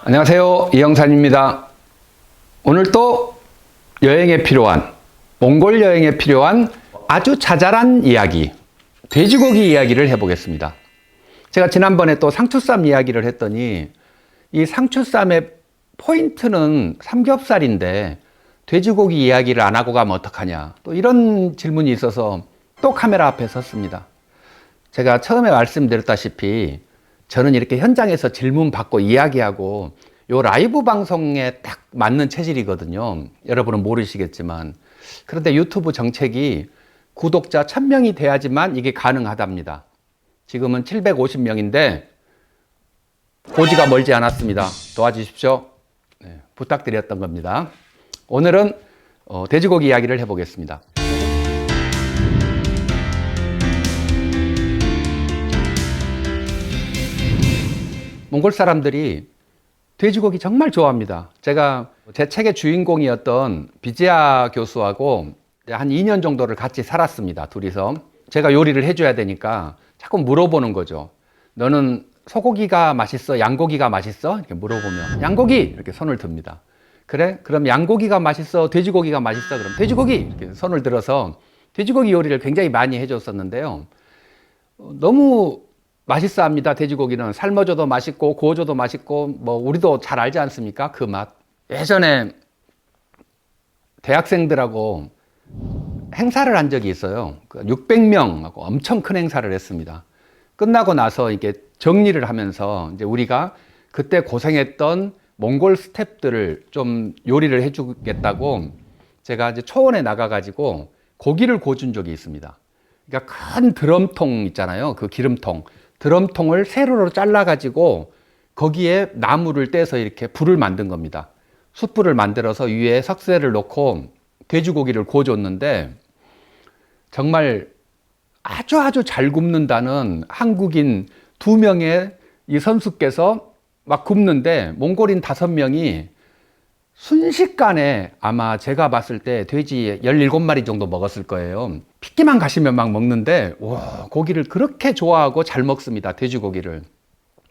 안녕하세요, 이영산입니다. 오늘 또 여행에 필요한, 몽골 여행에 필요한 아주 자잘한 이야기, 돼지고기 이야기를 해보겠습니다. 제가 지난번에 또 상추쌈 이야기를 했더니 이 상추쌈의 포인트는 삼겹살인데 돼지고기 이야기를 안 하고 가면 어떡하냐, 또 이런 질문이 있어서 또 카메라 앞에 섰습니다. 제가 처음에 말씀드렸다시피 저는 이렇게 현장에서 질문 받고 이야기하고 요 라이브 방송에 딱 맞는 체질이거든요. 여러분은 모르시겠지만. 그런데 유튜브 정책이 구독자 1000명이 돼야지만 이게 가능하답니다. 지금은 750명인데 고지가 멀지 않았습니다. 도와주십시오. 네, 부탁드렸던 겁니다. 오늘은 돼지고기 이야기를 해보겠습니다. 몽골 사람들이 돼지고기 정말 좋아합니다. 제가 제 책의 주인공이었던 비지아 교수하고 한 2년 정도를 같이 살았습니다. 둘이서. 제가 요리를 해줘야 되니까 자꾸 물어보는 거죠. 너는 소고기가 맛있어? 양고기가 맛있어? 이렇게 물어보면 양고기! 이렇게 손을 듭니다. 그래? 그럼 양고기가 맛있어? 돼지고기가 맛있어? 그럼 돼지고기! 이렇게 손을 들어서 돼지고기 요리를 굉장히 많이 해줬었는데요. 너무 맛있어 합니다. 돼지고기는 삶아줘도 맛있고 구워줘도 맛있고 뭐 우리도 잘 알지 않습니까? 그 맛. 예전에 대학생들하고 행사를 한 적이 있어요. 600명하고 엄청 큰 행사를 했습니다. 끝나고 나서 이렇게 정리를 하면서 이제 우리가 그때 고생했던 몽골 스태프들을 좀 요리를 해주겠다고 제가 이제 초원에 나가가지고 고기를 구워준 적이 있습니다. 그러니까 큰 드럼통 있잖아요. 그 기름통. 드럼통을 세로로 잘라가지고 거기에 나무를 떼서 이렇게 불을 만든 겁니다. 숯불을 만들어서 위에 석쇠를 놓고 돼지고기를 구워줬는데 정말 아주 잘 굽는다는 한국인 2명의 이 선수께서 막 굽는데 몽골인 5명이 순식간에 아마 제가 봤을 때 돼지 17마리 정도 먹었을 거예요. 핏기만 가시면 막 먹는데 와, 고기를 그렇게 좋아하고 잘 먹습니다. 돼지고기를.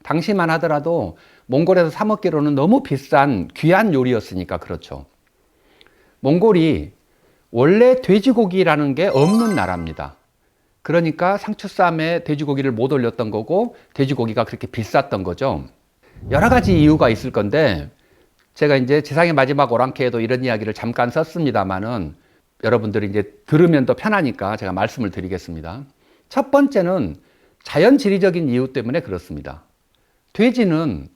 당시만 하더라도 몽골에서 사 먹기로는 너무 비싼 귀한 요리였으니까 그렇죠. 몽골이 원래 돼지고기라는 게 없는 나라입니다. 그러니까 상추쌈에 돼지고기를 못 올렸던 거고 돼지고기가 그렇게 비쌌던 거죠. 여러 가지 이유가 있을 건데 제가 이제 지상의 마지막 오랑캐에도 이런 이야기를 잠깐 썼습니다만은 여러분들이 이제 들으면 더 편하니까 제가 말씀을 드리겠습니다. 첫 번째는 자연 지리적인 이유 때문에 그렇습니다. 돼지는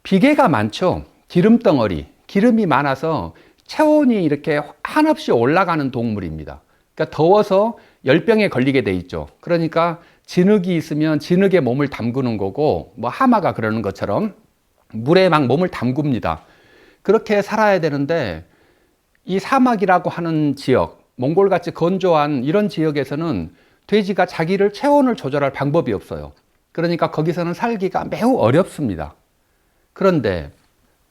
비계가 많죠. 기름덩어리, 기름이 많아서 체온이 이렇게 한없이 올라가는 동물입니다. 그러니까 더워서 열병에 걸리게 돼 있죠. 그러니까 진흙이 있으면 진흙에 몸을 담그는 거고 뭐 하마가 그러는 것처럼 물에 막 몸을 담굽니다. 그렇게 살아야 되는데 이 사막이라고 하는 지역, 몽골같이 건조한 이런 지역에서는 돼지가 자기를 체온을 조절할 방법이 없어요. 그러니까 거기서는 살기가 매우 어렵습니다. 그런데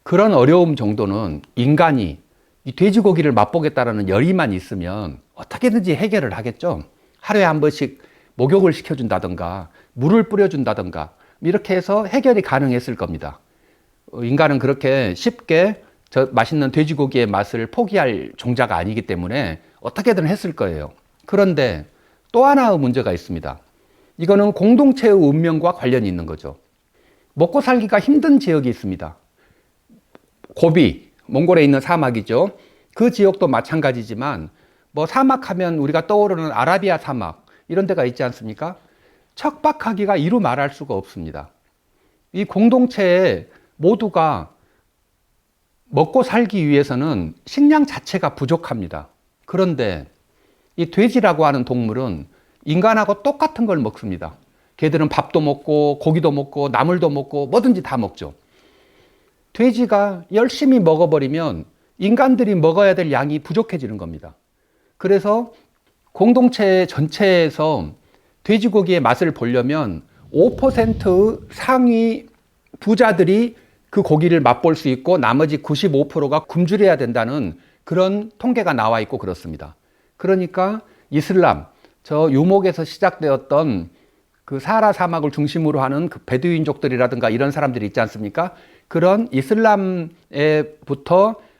그런 어려움 정도는 인간이 이 돼지고기를 맛보겠다라는 열의만 있으면 어떻게든지 해결을 하겠죠. 하루에 한 번씩 목욕을 시켜준다던가 물을 뿌려준다던가 이렇게 해서 해결이 가능했을 겁니다. 인간은 그렇게 쉽게 저 맛있는 돼지고기의 맛을 포기할 종자가 아니기 때문에 어떻게든 했을 거예요. 그런데 또 하나의 문제가 있습니다. 이거는 공동체의 운명과 관련이 있는 거죠. 먹고 살기가 힘든 지역이 있습니다. 고비, 몽골에 있는 사막이죠. 그 지역도 마찬가지지만 뭐 사막하면 우리가 떠오르는 아라비아 사막 이런 데가 있지 않습니까? 척박하기가 이루 말할 수가 없습니다. 이 공동체에 모두가 먹고 살기 위해서는 식량 자체가 부족합니다. 그런데 이 돼지라고 하는 동물은 인간하고 똑같은 걸 먹습니다. 걔들은 밥도 먹고 고기도 먹고 나물도 먹고 뭐든지 다 먹죠. 돼지가 열심히 먹어버리면 인간들이 먹어야 될 양이 부족해지는 겁니다. 그래서 공동체 전체에서 돼지고기의 맛을 보려면 5% 상위 부자들이 그 고기를 맛볼 수 있고 나머지 95%가 굶주려야 된다는 그런 통계가 나와 있고 그렇습니다. 그러니까 이슬람, 저 유목에서 시작되었던 그 사하라 사막을 중심으로 하는 그 베두인족들이라든가 이런 사람들이 있지 않습니까? 그런 이슬람에부터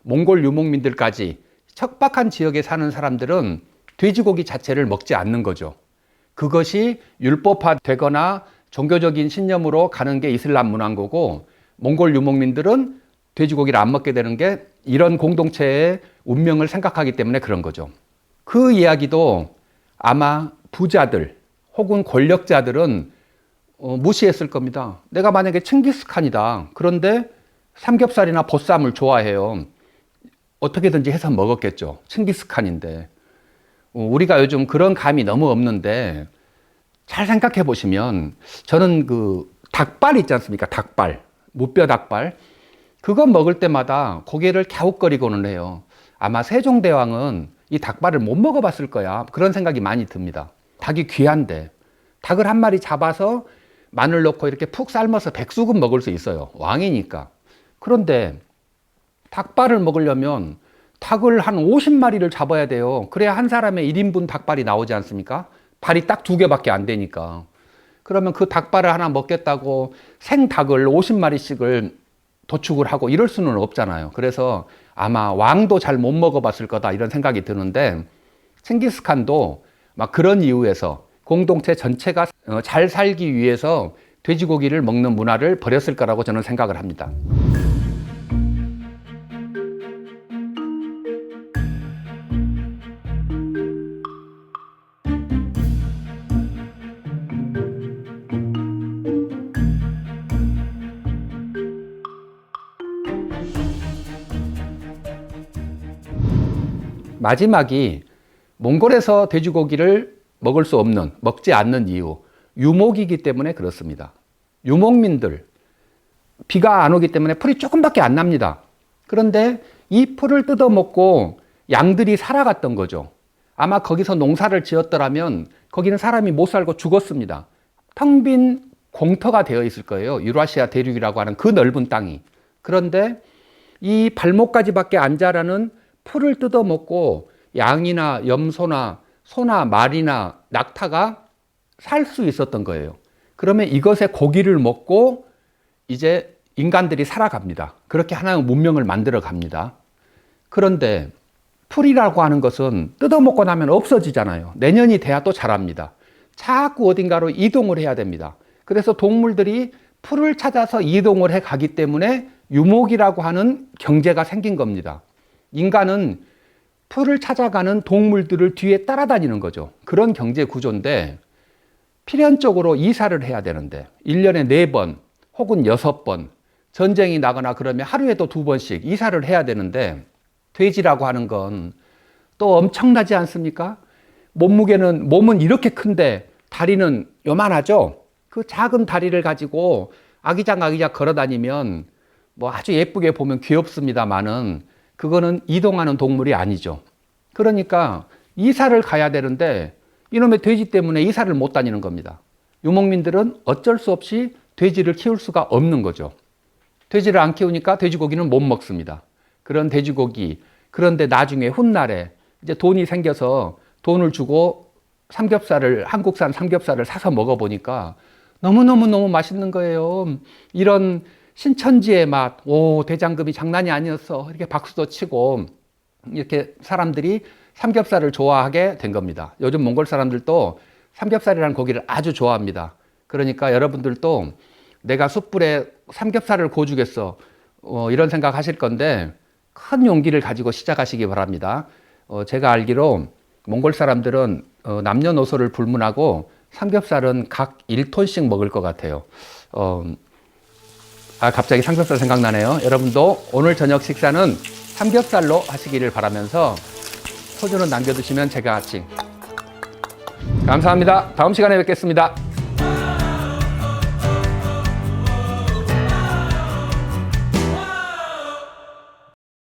몽골 유목민들까지 척박한 지역에 사는 사람들은 돼지고기 자체를 먹지 않는 거죠. 그것이 율법화되거나 종교적인 신념으로 가는 게 이슬람 문화인 거고, 몽골 유목민들은 돼지고기를 안 먹게 되는 게 이런 공동체의 운명을 생각하기 때문에 그런 거죠. 그 이야기도 아마 부자들 혹은 권력자들은 무시했을 겁니다. 내가 만약에 칭기스칸이다. 그런데 삼겹살이나 보쌈을 좋아해요. 어떻게든지 해서 먹었겠죠. 칭기스칸인데. 우리가 요즘 그런 감이 너무 없는데, 잘 생각해 보시면 저는 그 닭발 있지 않습니까? 닭발, 무뼈 닭발. 그거 먹을 때마다 고개를 갸웃거리고는 해요. 아마 세종대왕은 이 닭발을 못 먹어봤을 거야. 그런 생각이 많이 듭니다. 닭이 귀한데 닭을 한 마리 잡아서 마늘 넣고 이렇게 푹 삶아서 백숙은 먹을 수 있어요. 왕이니까. 그런데 닭발을 먹으려면 닭을 한 50마리를 잡아야 돼요. 그래야 한 사람의 1인분 닭발이 나오지 않습니까? 발이 딱 2개밖에 안 되니까. 그러면 그 닭발을 하나 먹겠다고 생닭을 50마리씩을 도축을 하고 이럴 수는 없잖아요. 그래서 아마 왕도 잘 못 먹어봤을 거다 이런 생각이 드는데, 칭기스칸도 막 그런 이유에서 공동체 전체가 잘 살기 위해서 돼지고기를 먹는 문화를 버렸을 거라고 저는 생각을 합니다. 마지막이 몽골에서 돼지고기를 먹지 않는 이유, 유목이기 때문에 그렇습니다. 유목민들, 비가 안 오기 때문에 풀이 조금밖에 안 납니다. 그런데 이 풀을 뜯어먹고 양들이 살아갔던 거죠. 아마 거기서 농사를 지었더라면 거기는 사람이 못 살고 죽었습니다. 텅 빈 공터가 되어 있을 거예요. 유라시아 대륙이라고 하는 그 넓은 땅이. 그런데 이 발목까지밖에 안 자라는 풀을 뜯어먹고 양이나 염소나 소나 말이나 낙타가 살 수 있었던 거예요. 그러면 이것의 고기를 먹고 이제 인간들이 살아갑니다. 그렇게 하나의 문명을 만들어 갑니다. 그런데 풀이라고 하는 것은 뜯어먹고 나면 없어지잖아요. 내년이 돼야 또 자랍니다. 자꾸 어딘가로 이동을 해야 됩니다. 그래서 동물들이 풀을 찾아서 이동을 해 가기 때문에 유목이라고 하는 경제가 생긴 겁니다. 인간은 풀을 찾아가는 동물들을 뒤에 따라다니는 거죠. 그런 경제 구조인데, 필연적으로 이사를 해야 되는데 1년에 4번 혹은 6번 전쟁이 나거나 그러면 하루에도 2번씩 이사를 해야 되는데, 돼지라고 하는 건 또 엄청나지 않습니까? 몸은 이렇게 큰데 다리는 요만하죠? 그 작은 다리를 가지고 아기작 걸어 다니면 뭐 아주 예쁘게 보면 귀엽습니다만은 그거는 이동하는 동물이 아니죠. 그러니까 이사를 가야 되는데 이놈의 돼지 때문에 이사를 못 다니는 겁니다. 유목민들은 어쩔 수 없이 돼지를 키울 수가 없는 거죠. 돼지를 안 키우니까 돼지고기는 못 먹습니다. 그런 돼지고기, 그런데 나중에 훗날에 이제 돈이 생겨서 돈을 주고 한국산 삼겹살을 사서 먹어보니까 너무너무 맛있는 거예요. 이런 신천지의 맛, 대장금이 장난이 아니었어. 이렇게 박수도 치고, 이렇게 사람들이 삼겹살을 좋아하게 된 겁니다. 요즘 몽골 사람들도 삼겹살이라는 고기를 아주 좋아합니다. 그러니까 여러분들도 내가 숯불에 삼겹살을 구워주겠어. 이런 생각 하실 건데, 큰 용기를 가지고 시작하시기 바랍니다. 제가 알기로 몽골 사람들은 남녀노소를 불문하고 삼겹살은 각 1톤씩 먹을 것 같아요. 갑자기 삼겹살 생각나네요. 여러분도 오늘 저녁 식사는 삼겹살로 하시기를 바라면서 소주는 남겨두시면 제가 같이. 감사합니다. 다음 시간에 뵙겠습니다.